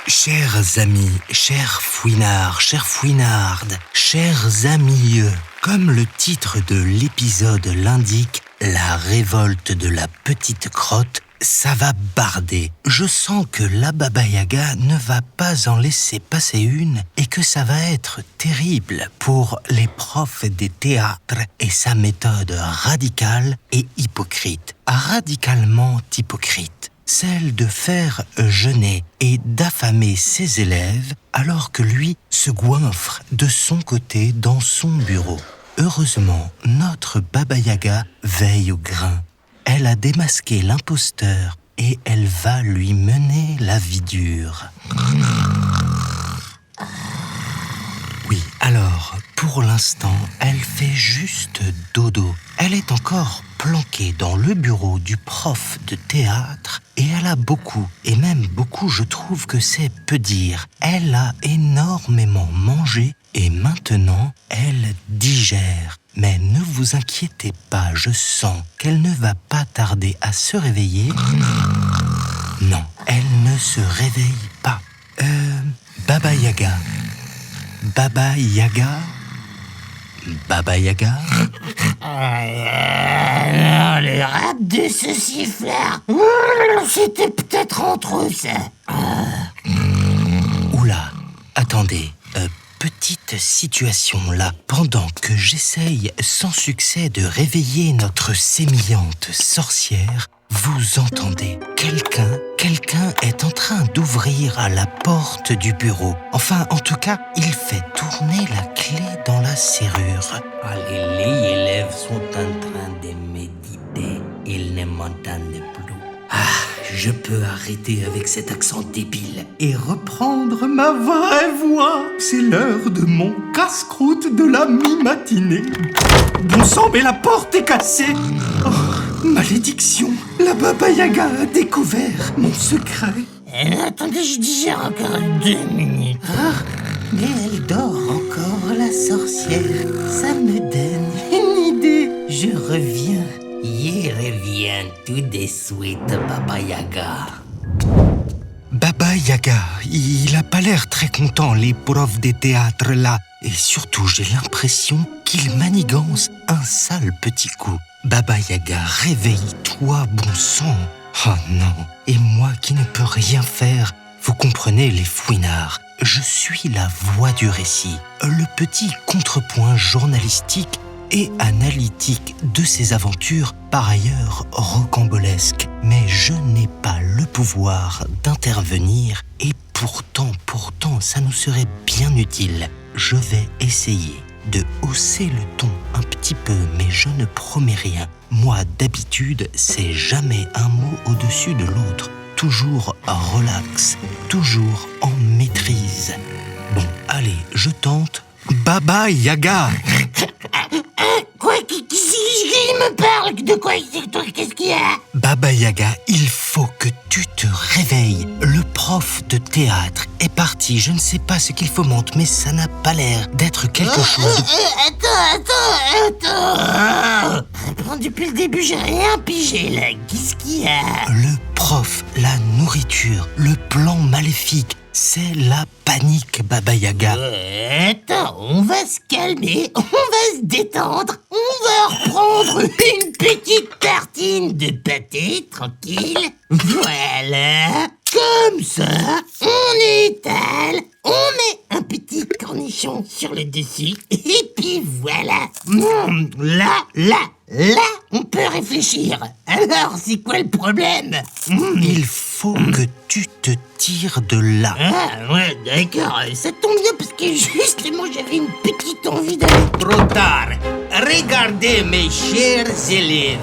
Chers amis, chers fouinards, chères fouinardes, chers amis, comme le titre de l'épisode l'indique, la révolte de la petite crotte, ça va barder. Je sens que la Baba Yaga ne va pas en laisser passer une et que ça va être terrible pour les profs des théâtres et sa méthode radicale et hypocrite. Radicalement hypocrite. Celle de faire jeûner et d'affamer ses élèves alors que lui se goinfre de son côté dans son bureau. Heureusement, notre Baba Yaga veille au grain. Elle a démasqué l'imposteur et elle va lui mener la vie dure. Oui, alors, pour l'instant, elle fait juste dodo. Elle est encore planquée dans le bureau du prof de théâtre et elle a beaucoup, et même beaucoup, je trouve que c'est peu dire. Elle a énormément mangé et maintenant, elle digère. Mais ne vous inquiétez pas, je sens qu'elle ne va pas tarder à se réveiller. Non, elle ne se réveille pas. Baba Yaga. Baba Yaga. Baba Yaga. Les rats de ce siffleur. C'était peut-être entre eux, ça. Oula, attendez. Petite situation là, pendant que j'essaye sans succès de réveiller notre sémillante sorcière, vous entendez quelqu'un est en train d'ouvrir à la porte du bureau. Enfin, en tout cas, il fait tourner la clé dans la serrure. Les élèves sont en train de méditer. Ils ne m'entendent plus. Je peux arrêter avec cet accent débile et reprendre ma vraie voix. C'est l'heure de mon casse-croûte de la mi-matinée. Bon sang, mais la porte est cassée. Oh, malédiction, la Baba Yaga a découvert mon secret. Attendez, je digère encore 2 minutes. Mais elle dort encore, la sorcière. Ça me donne une idée. Je reviens. Il revient tout de suite, Baba Yaga. Baba Yaga, il a pas l'air très content, les profs des théâtres là. Et surtout, j'ai l'impression qu'il manigance un sale petit coup. Baba Yaga, réveille-toi, bon sang. Oh non, et moi qui ne peux rien faire. Vous comprenez, les fouinards, je suis la voix du récit, le petit contrepoint journalistique et analytique de ces aventures, par ailleurs rocambolesques. Mais je n'ai pas le pouvoir d'intervenir et pourtant, ça nous serait bien utile. Je vais essayer de hausser le ton un petit peu, mais je ne promets rien. Moi, d'habitude, c'est jamais un mot au-dessus de l'autre. Toujours relax, toujours en maîtrise. Bon, allez, je tente. Baba Yaga. Quoi? Il me parle? De quoi? Qu'est-ce qu'il y a? Baba Yaga, il faut que tu te réveilles. Le prof de théâtre est parti. Je ne sais pas ce qu'il fomente, mais ça n'a pas l'air d'être quelque chose de... Attends. Depuis le début, j'ai rien pigé, là. Qu'est-ce qu'il y a? Le prof, la nourriture, le plan maléfique, c'est la panique, Baba Yaga. Attends, on va se calmer, on va se détendre, on va reprendre une petite tartine de pâté, tranquille. Voilà, comme ça, on étale, on met un petit cornichon sur le dessus, et puis voilà. Là, on peut réfléchir. Alors, c'est quoi le problème? Il faut que tu te tires de là. Ah, ouais, d'accord, ça tombe bien parce que justement, j'avais une petite envie d'aller... Trop tard. Regardez, mes chers élèves.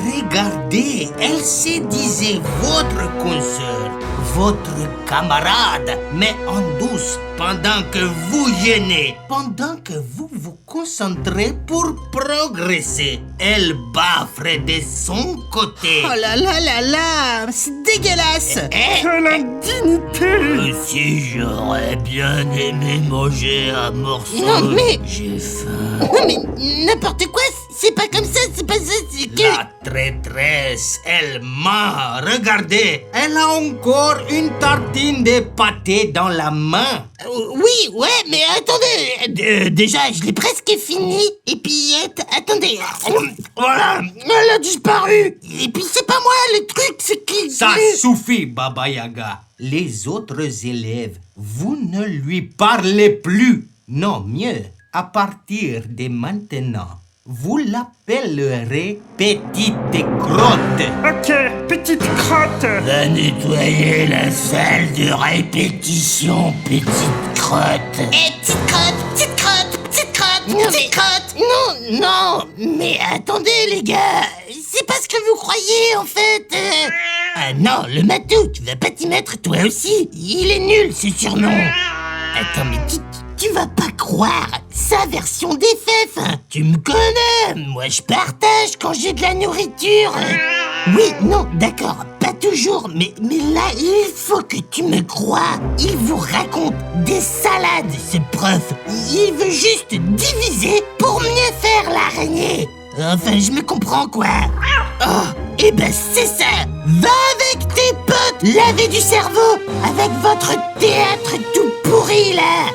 Regardez, elle se disait votre consoeur, votre camarade, mais en douce, pendant que vous gênez, pendant que vous vous concentrez pour progresser. Elle baffre de son côté. Oh là là là là, c'est dégueulasse. Quelle indignité! Si j'aurais bien aimé manger un morceau. Non, mais... J'ai faim. Non mais n'importe quoi, c'est pas comme ça, c'est pas ça, c'est que... La traîtresse, elle ment. Regardez, elle a encore une tartine de pâté dans la main. Oui, ouais, mais attendez, déjà, je l'ai presque fini, et puis, attendez, voilà, elle a disparu, et puis c'est pas moi, le truc, c'est que... Ça suffit, Baba Yaga. Les autres élèves, vous ne lui parlez plus. Non, mieux, à partir de maintenant, vous l'appellerez Petite Crotte. Ok, petite crotte. Va nettoyer la salle de répétition, petite crotte. Petite crotte, petite crotte, petite crotte, petite crotte. Non, mais attendez les gars, c'est pas ce que vous croyez en fait. Ah non, le matou, tu vas pas t'y mettre toi aussi. Il est nul ce surnom. Attends, mais tu vas pas croire sa version des fèves. Tu me connais, moi je partage quand j'ai de la nourriture. Oui, non, d'accord, pas toujours, mais là, il faut que tu me crois. Il vous raconte des salades, ce prof. Il veut juste diviser pour mieux faire l'araignée. Enfin, je me comprends, quoi. Oh, eh ben c'est ça. Va avec tes potes laver du cerveau avec votre théâtre tout pourri, là.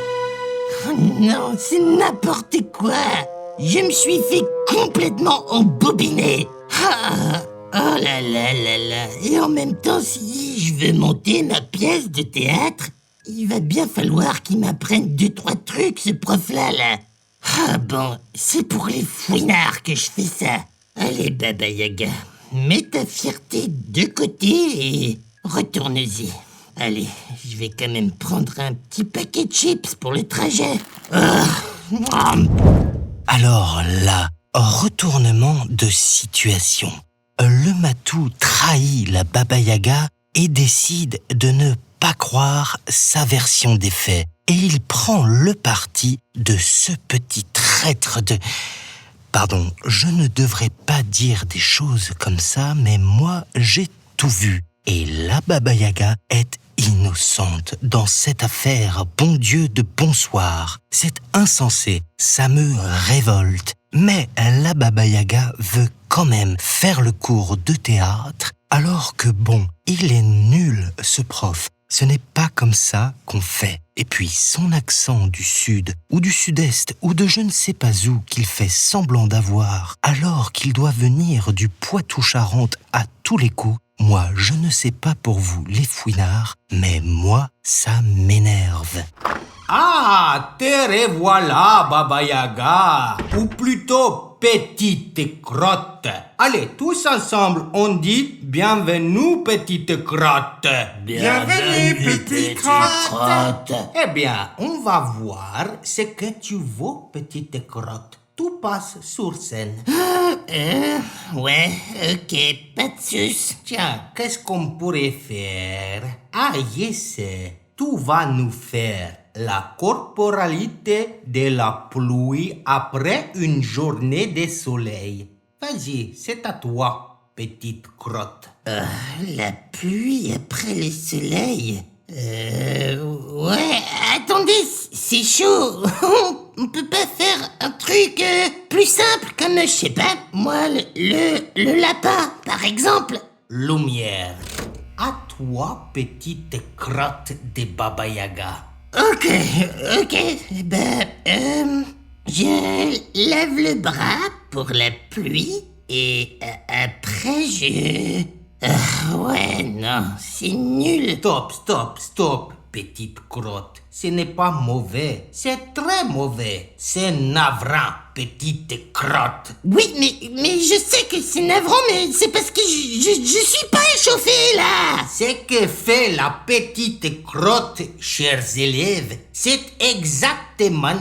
Oh non, c'est n'importe quoi. Je me suis fait complètement embobiner. Oh là là là là. Et en même temps, si je veux monter ma pièce de théâtre, il va bien falloir qu'il m'apprenne 2-3 trucs, ce prof-là, là. Ah bon, c'est pour les fouinards que je fais ça. Allez, Baba Yaga, mets ta fierté de côté et retourne-y. Allez, je vais quand même prendre un petit paquet de chips pour le trajet. Alors là, retournement de situation. Le matou trahit la Baba Yaga et décide de ne pas croire sa version des faits. Et il prend le parti de ce petit traître de... Pardon, je ne devrais pas dire des choses comme ça, mais moi, j'ai tout vu. Et la Baba Yaga est innocente dans cette affaire, bon Dieu de bonsoir. C'est insensé, ça me révolte. Mais la Baba Yaga veut quand même faire le cours de théâtre, alors que bon, il est nul ce prof. Ce n'est pas comme ça qu'on fait. Et puis son accent du sud, ou du sud-est, ou de je ne sais pas où qu'il fait semblant d'avoir, alors qu'il doit venir du Poitou-Charentes à tous les coups, moi je ne sais pas pour vous les fouinards, mais moi ça m'énerve. Ah, te revoilà, Baba Yaga. Ou plutôt, Petite Crotte. Allez, tous ensemble, on dit bienvenue, Petite Crotte. Bienvenue, petite crotte. Eh bien, on va voir ce que tu vaux, Petite Crotte. Tout passe sur scène. Ouais, ok, pas de sus. Tiens, qu'est-ce qu'on pourrait faire? Ah, yes, tu vas nous faire la corporalité de la pluie après une journée de soleil. Vas-y, c'est à toi, Petite Crotte. La pluie après le soleil. Ouais, attendez, c'est chaud. On peut pas faire un truc plus simple comme, je sais pas, moi, le lapin, par exemple. Lumière. À toi, Petite Crotte de Baba Yaga. Ok, je lève le bras pour la pluie et après je... ouais, non, c'est nul. Stop, Petite Crotte. Ce n'est pas mauvais, c'est très mauvais. C'est navrant, Petite Crotte. Oui, mais je sais que c'est navrant, mais c'est parce que je suis pas échauffé, là. Ce que fait la Petite Crotte, chers élèves, c'est exactement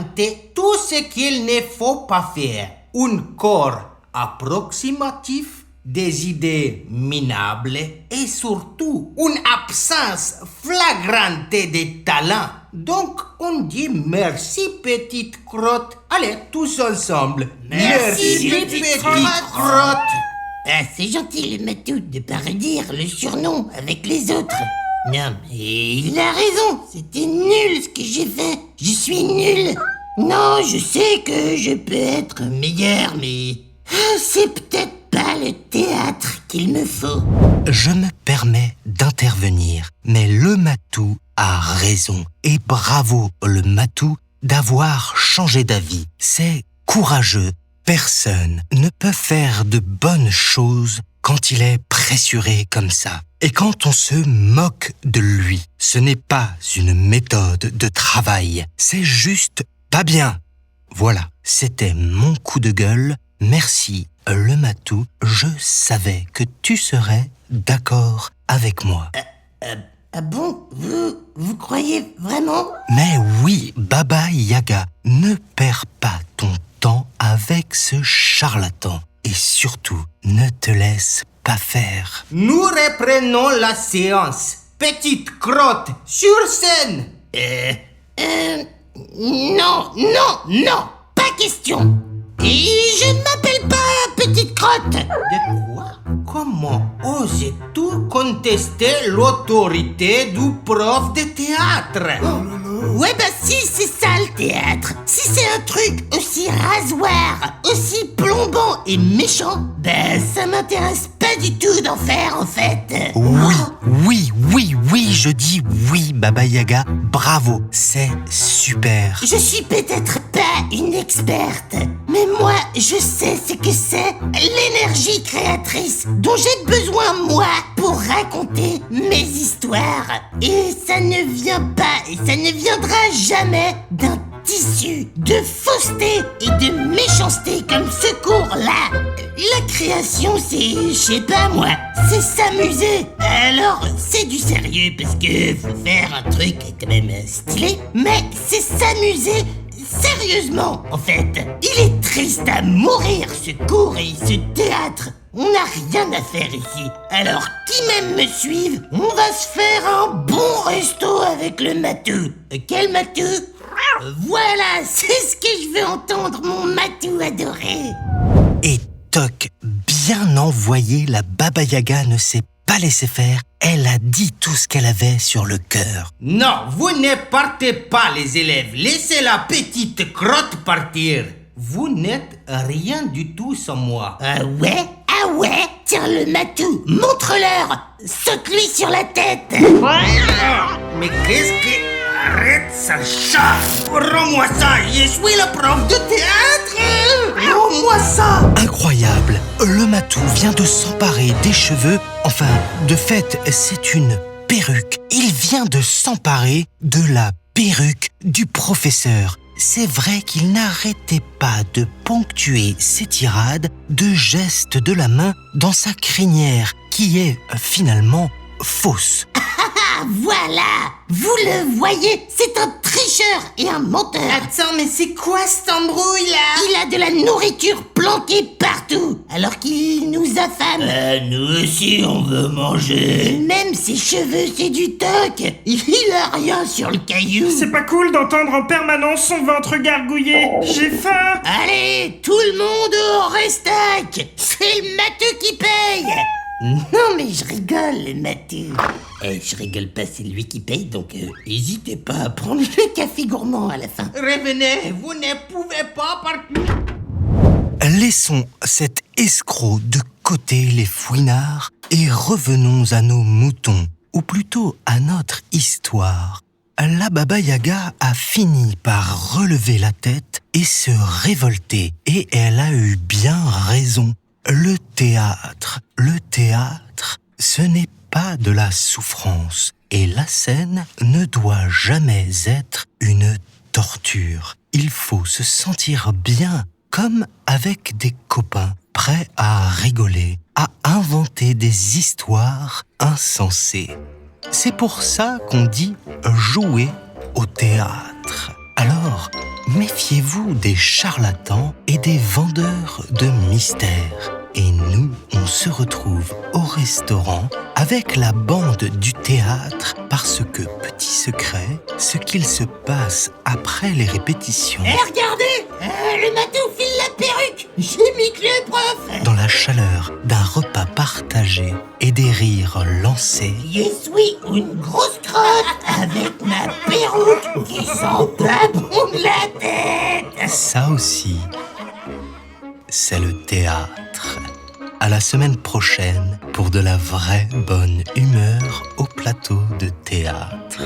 tout ce qu'il ne faut pas faire. Un corps approximatif, des idées minables et surtout une absence flagrante de talent. Donc, on dit merci, Petite Crotte. Allez, tous ensemble. Merci, Petite Crotte. Ah, c'est gentil, le matou, de pas redire le surnom avec les autres. Non, mais il a raison, c'était nul ce que j'ai fait. Je suis nul. Non, je sais que je peux être meilleur, mais C'est peut-être pas le théâtre qu'il me faut. Je me permets d'intervenir, mais le matou a raison. Et bravo le matou d'avoir changé d'avis. C'est courageux. Personne ne peut faire de bonnes choses quand il est pressuré comme ça. Et quand on se moque de lui, ce n'est pas une méthode de travail, c'est juste pas bien. Voilà, c'était mon coup de gueule. Merci, le matou, je savais que tu serais d'accord avec moi. Ah bon, vous croyez vraiment? Mais oui, Baba Yaga, ne perds pas ton temps avec ce charlatan. Et surtout, ne te laisse pas faire. Nous reprenons la séance. Petite crotte, sur scène. Non, pas question. Et je ne m'appelle pas Petite Crotte. De quoi? Comment oses-tu contester l'autorité du prof de théâtre? Ouais bah si, c'est ça le théâtre. Si c'est un truc aussi rasoir, aussi plombant et méchant, ben ça m'intéresse pas du tout d'en faire en fait. Oui, je dis oui, Baba Yaga, bravo, c'est super. Je suis peut-être pas une experte, mais moi je sais ce que c'est l'énergie créatrice dont j'ai besoin moi pour raconter mes histoires. Et ça ne vient pas et ça ne viendra jamais d'un tissu de fausseté et de méchanceté comme ce cours-là. La création, c'est, je sais pas moi, c'est s'amuser. Alors, c'est du sérieux parce que faut faire un truc quand même stylé, mais c'est s'amuser sérieusement, en fait. Il est triste à mourir ce cours et ce théâtre. On n'a rien à faire ici. Alors, qui même me suive, on va se faire un bon resto avec le matou. Quel matou? Voilà, c'est ce que je veux entendre, mon matou adoré. Et toc, bien envoyé, la Baba Yaga ne s'est pas laissé faire. Elle a dit tout ce qu'elle avait sur le cœur. Non, vous ne partez pas les élèves. Laissez la petite crotte partir. Vous n'êtes rien du tout sans moi. Ah ouais? Tiens le matou, montre-leur. Saute-lui sur la tête. Mais qu'est-ce que... Arrête, sale chat! Rends-moi ça! Je suis le prof de théâtre! Rends-moi ça! Incroyable, le matou vient de s'emparer des cheveux. Enfin, de fait, c'est une perruque. Il vient de s'emparer de la perruque du professeur. C'est vrai qu'il n'arrêtait pas de ponctuer ses tirades de gestes de la main dans sa crinière, qui est finalement fausse. Ah voilà! Vous le voyez, c'est un tricheur et un menteur. Attends, mais c'est quoi cette embrouille là? Il a de la nourriture planquée partout, alors qu'il nous affame. Nous aussi, on veut manger. Même ses cheveux, c'est du toc. Il a rien sur le caillou. C'est pas cool d'entendre en permanence son ventre gargouiller. J'ai faim. Allez, tout le monde au restac. C'est le matou qui paye. Non mais je rigole, le matou. Je rigole pas, c'est lui qui paye, donc hésitez pas à prendre le café gourmand à la fin. Revenez, vous ne pouvez pas partir. Laissons cet escroc de côté, les fouinards, et revenons à nos moutons, ou plutôt à notre histoire. La Baba Yaga a fini par relever la tête et se révolter, et elle a eu bien raison. Le théâtre, ce n'est pas de la souffrance, et la scène ne doit jamais être une torture. Il faut se sentir bien, comme avec des copains, prêts à rigoler, à inventer des histoires insensées. C'est pour ça qu'on dit jouer au théâtre. Alors, méfiez-vous des charlatans et des vendeurs de mystères. Et nous, on se retrouve au restaurant avec la bande du théâtre parce que, petit secret, ce qu'il se passe après les répétitions... Regardez, le matou file la perruque. J'ai mis que le prof. Dans la chaleur d'un repas partagé et des rires lancés... Je suis une grosse crotte avec ma perruque qui sent pas bon de la tête. Ça aussi, c'est le théâtre. théâtre. À la semaine prochaine pour de la vraie bonne humeur au plateau de théâtre.